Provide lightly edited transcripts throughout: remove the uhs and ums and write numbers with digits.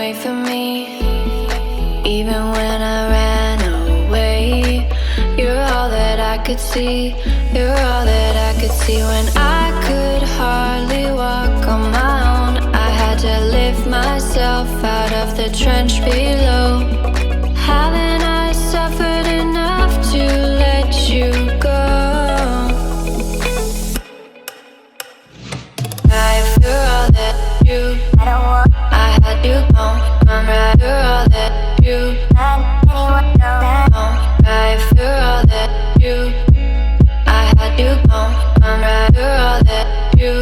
wait for me. Even when I ran away, you're all that I could see. You're all that I could see. When I could hardly walk on my own, I had to lift myself out of the trench below. Haven't I suffered enough to let you go? You're all that you, I had you gone. I'm right. You're all that you, right. You're all that you, I had you gone. I'm right. You're all that you,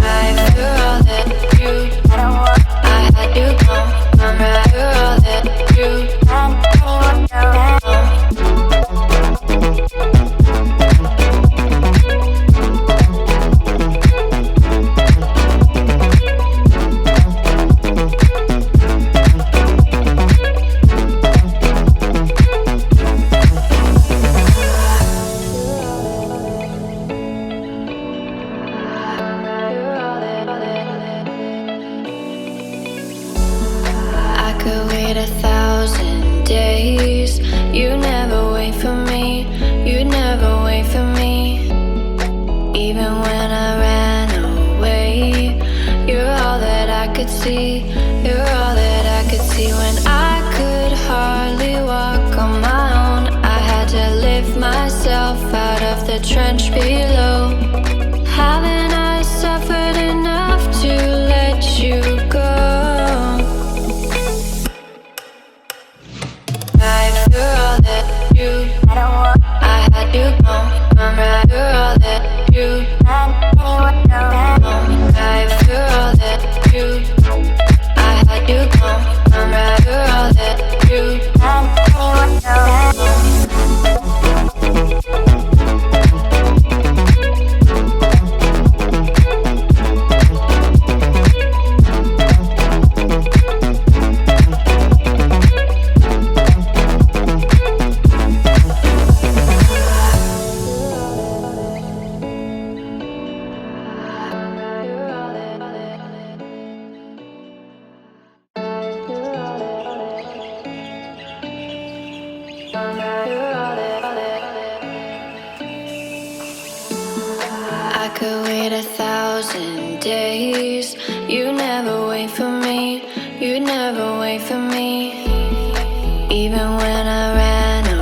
right. You're all that you, I had you gone. I'm right. You're all that you, could wait 1,000 days. You never wait for me. You never wait for me. Even when I ran away, you're all that I could see. You're all that I could see. When I could hardly walk on my own, I had to lift myself out of the trench below. Haven't I suffered enough to let you go? You're all that you, I had you gone. I'm right. You're all that you, right. You're all that you, I had you gone. I'm right. You're all that you, I could wait 1,000 days. You never wait for me. You never wait for me. Even when